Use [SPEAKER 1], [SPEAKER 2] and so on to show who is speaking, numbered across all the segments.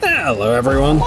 [SPEAKER 1] Hello everyone.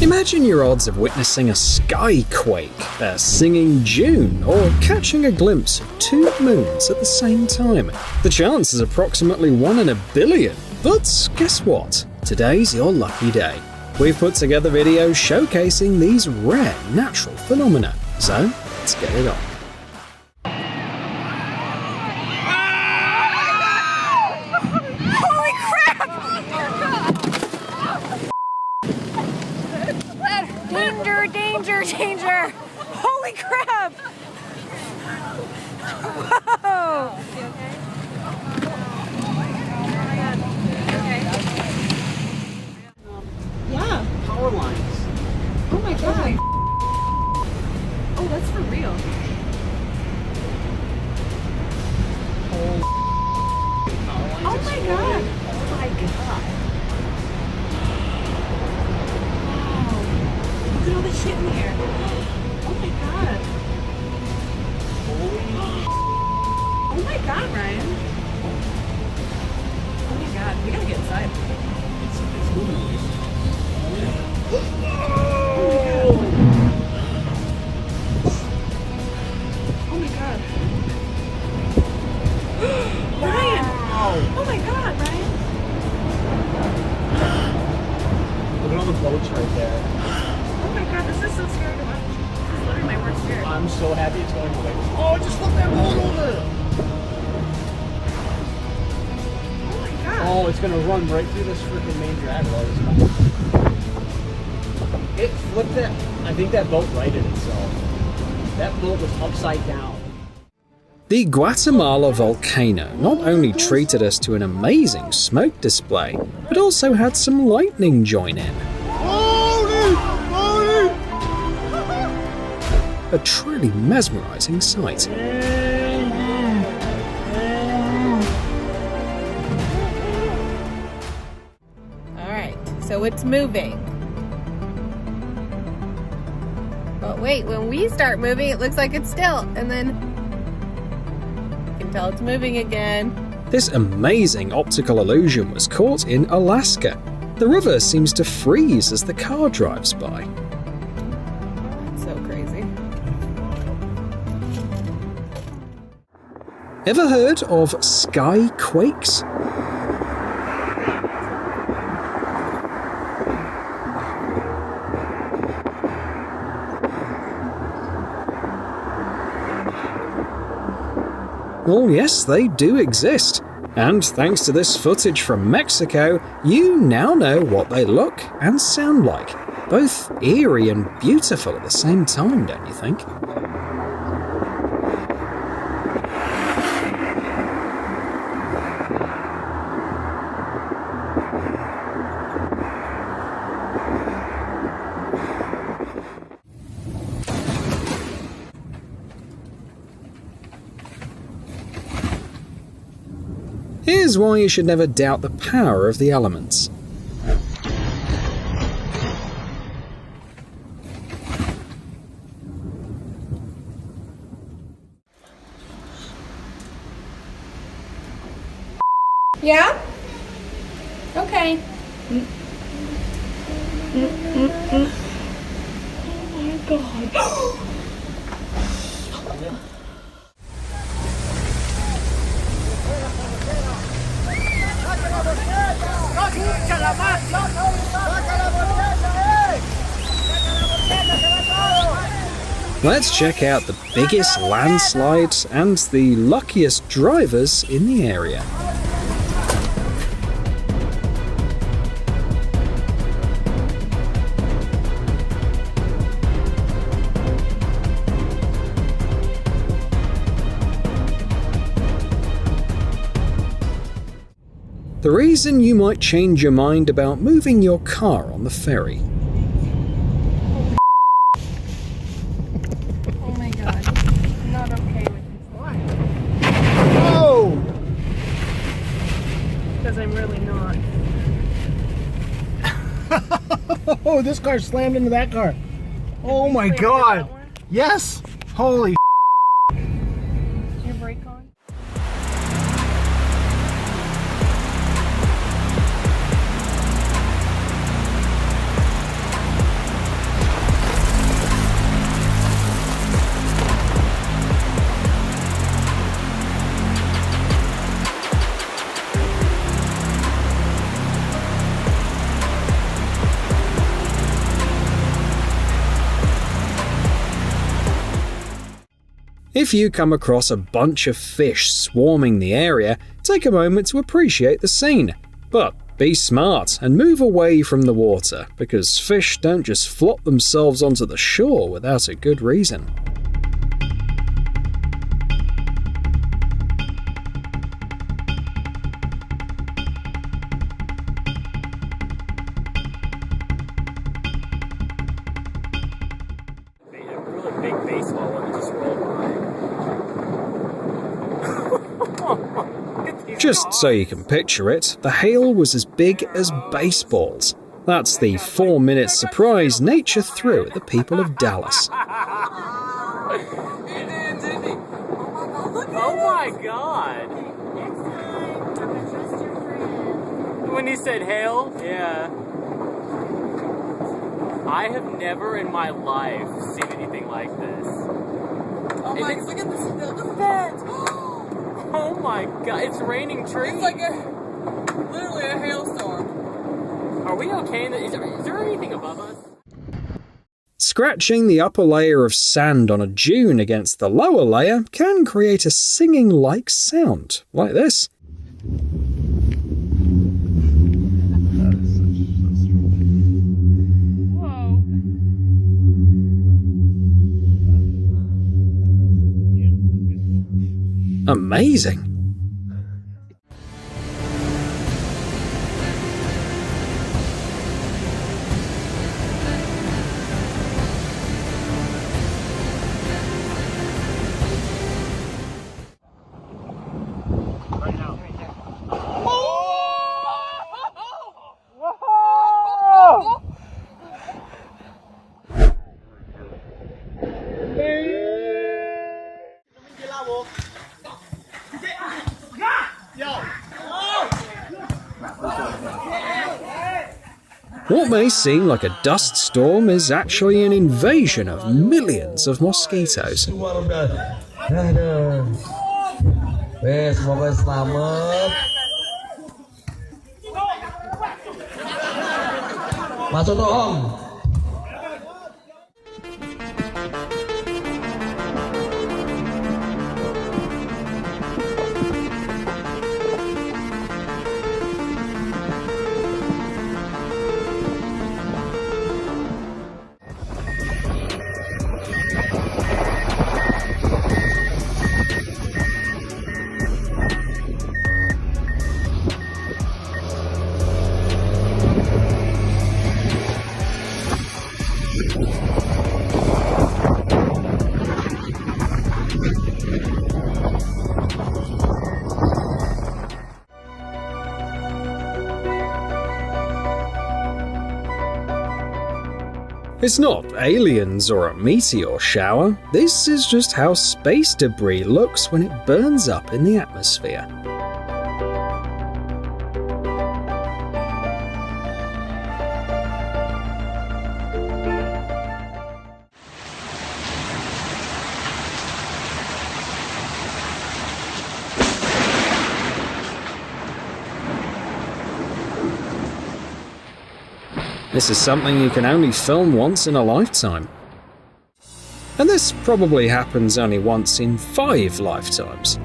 [SPEAKER 1] Imagine your odds of witnessing a skyquake, a singing June, or catching a glimpse of two moons at the same time. The chance is approximately 1 in a billion, but guess what? Today's your lucky day. We've put together videos showcasing these rare natural phenomena, so let's get it on.
[SPEAKER 2] Danger! Holy crap! Whoa! Yeah.
[SPEAKER 1] Power lines.
[SPEAKER 2] Oh my god. Oh, that's for real. Oh my god. Oh my god. Look at all the shit in here. Oh my god. Oh my god, Ryan. Oh my god, we gotta get inside. It's moving. Oh my god. Ryan! Oh my god, Ryan.
[SPEAKER 1] Look at all the boats right there.
[SPEAKER 2] Oh my god, this is so scary to watch. This is literally my worst fear.
[SPEAKER 1] I'm so happy it's going away. Oh, just flip that boat over!
[SPEAKER 2] Oh my god.
[SPEAKER 1] Oh, it's gonna run right through this freaking main drag road. It flipped it. I think that boat righted itself. That boat was upside down. The Guatemala volcano not only treated us to an amazing smoke display, but also had some lightning join in. A truly mesmerizing sight.
[SPEAKER 2] Alright, so it's moving. But wait, when we start moving, it looks like it's still, and then you can tell it's moving again.
[SPEAKER 1] This amazing optical illusion was caught in Alaska. The river seems to freeze as the car drives by.
[SPEAKER 2] So crazy.
[SPEAKER 1] Ever heard of skyquakes? Well, yes, they do exist. And thanks to this footage from Mexico, you now know what they look and sound like. Both eerie and beautiful at the same time, don't you think? Here's why you should never doubt the power of the elements.
[SPEAKER 2] Yeah? Okay. Oh my god.
[SPEAKER 1] Let's check out the biggest landslides and the luckiest drivers in the area. The reason you might change your mind about moving your car on the ferry.
[SPEAKER 2] Oh my god. I'm not okay with this. Why?
[SPEAKER 1] Oh!
[SPEAKER 2] Because I'm really not.
[SPEAKER 3] Oh, this car slammed into that car. Oh my god. Yes. Holy
[SPEAKER 2] Is your brake on?
[SPEAKER 1] If you come across a bunch of fish swarming the area, take a moment to appreciate the scene. But be smart and move away from the water, because fish don't just flop themselves onto the shore without a good reason. Just so you can picture it, the hail was as big as baseballs. That's the 4-minute surprise nature threw at the people of Dallas.
[SPEAKER 4] Oh my god! When he said hail? Yeah. I have never in my life seen anything like this.
[SPEAKER 5] Oh my, look at this, the fence!
[SPEAKER 4] Oh my god, it's raining trees.
[SPEAKER 5] It's like literally a hailstorm.
[SPEAKER 4] Are we okay? Is there anything above us?
[SPEAKER 1] Scratching the upper layer of sand on a dune against the lower layer can create a singing-like sound, like this.
[SPEAKER 4] Whoa.
[SPEAKER 1] Amazing. What may seem like a dust storm is actually an invasion of millions of mosquitoes.
[SPEAKER 6] Semoga selamat. Masuk tuh Om.
[SPEAKER 1] It's not aliens or a meteor shower, this is just how space debris looks when it burns up in the atmosphere. This is something you can only film once in a lifetime. And this probably happens only once in 5 lifetimes.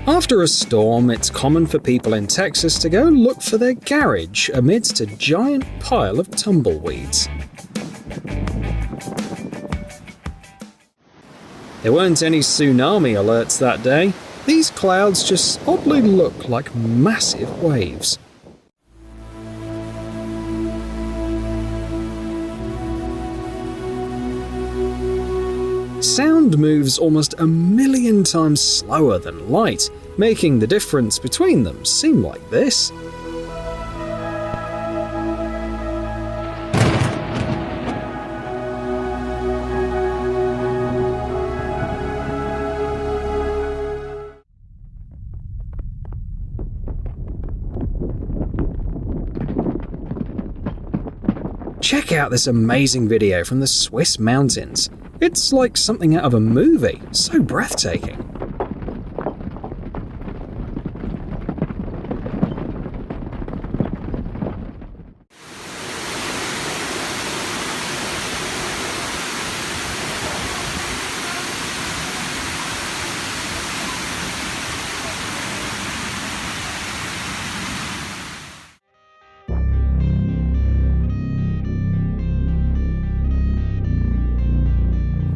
[SPEAKER 1] After a storm, it's common for people in Texas to go look for their garage amidst a giant pile of tumbleweeds. There weren't any tsunami alerts that day. These clouds just oddly look like massive waves. Sound moves almost 1,000,000 times slower than light, making the difference between them seem like this. check out this amazing video from the Swiss mountains. It's like something out of a movie, so breathtaking.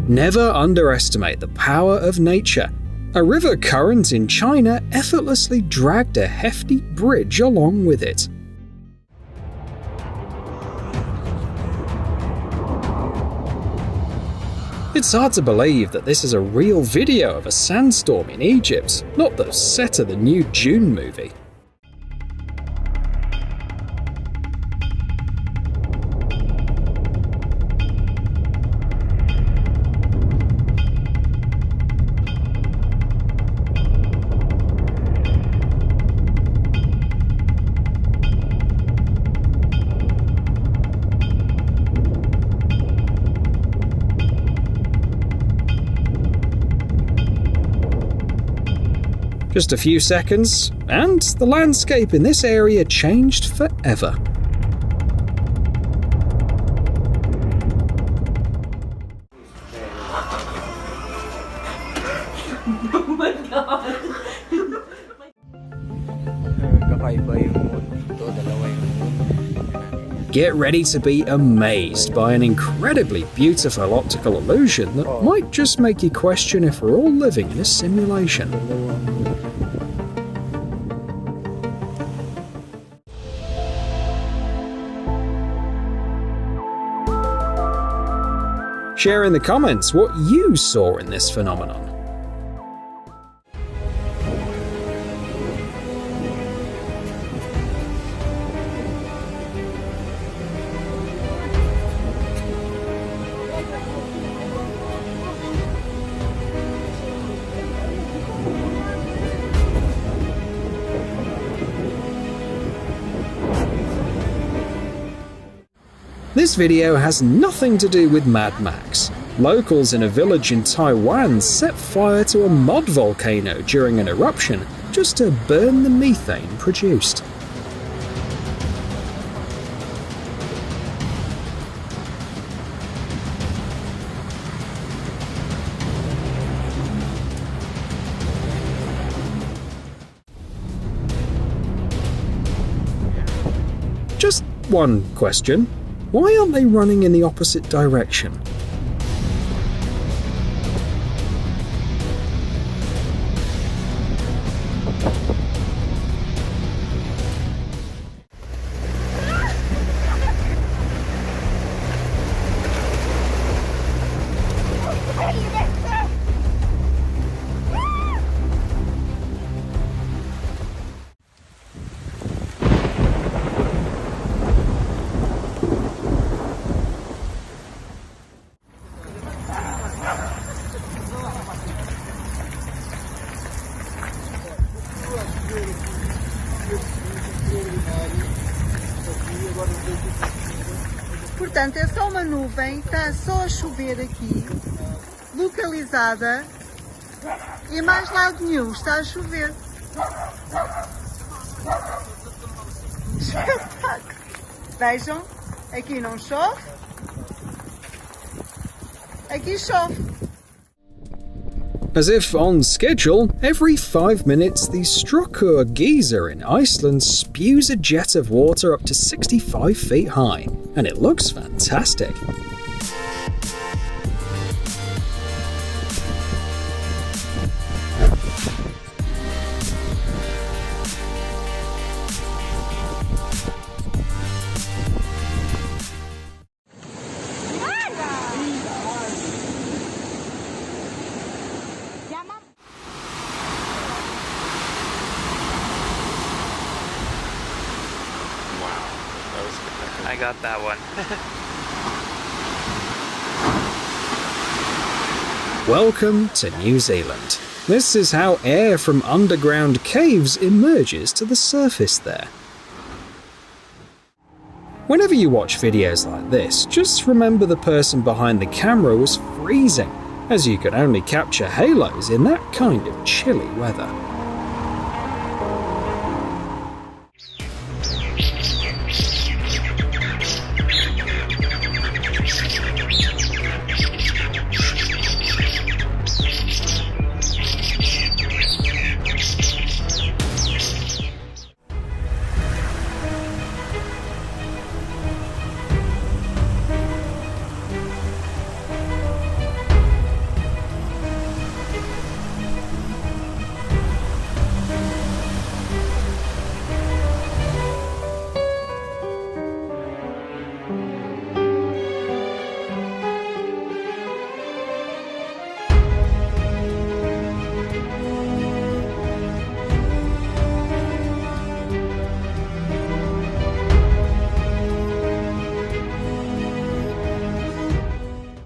[SPEAKER 1] Never underestimate the power of nature. A river current in China effortlessly dragged a hefty bridge along with it. It's hard to believe that this is a real video of a sandstorm in Egypt, not the set of the new Dune movie. Just a few seconds, and the landscape in this area changed forever.
[SPEAKER 5] Oh my god!
[SPEAKER 1] Get ready to be amazed by an incredibly beautiful optical illusion that might just make you question if we're all living in a simulation. Share in the comments what you saw in this phenomenon. This video has nothing to do with Mad Max. Locals in a village in Taiwan set fire to a mud volcano during an eruption just to burn the methane produced. Just one question. Why aren't they running in the opposite direction?
[SPEAKER 7] Portanto, é só uma nuvem, está só a chover aqui, localizada, e mais lado nenhum está a chover. Espetáculo! Vejam, aqui não chove, aqui chove.
[SPEAKER 1] As if on schedule, every 5 minutes the Strokkur geyser in Iceland spews a jet of water up to 65 feet high, and it looks fantastic.
[SPEAKER 4] I got that one.
[SPEAKER 1] Welcome to New Zealand. This is how air from underground caves emerges to the surface there. Whenever you watch videos like this, just remember the person behind the camera was freezing, as you could only capture halos in that kind of chilly weather.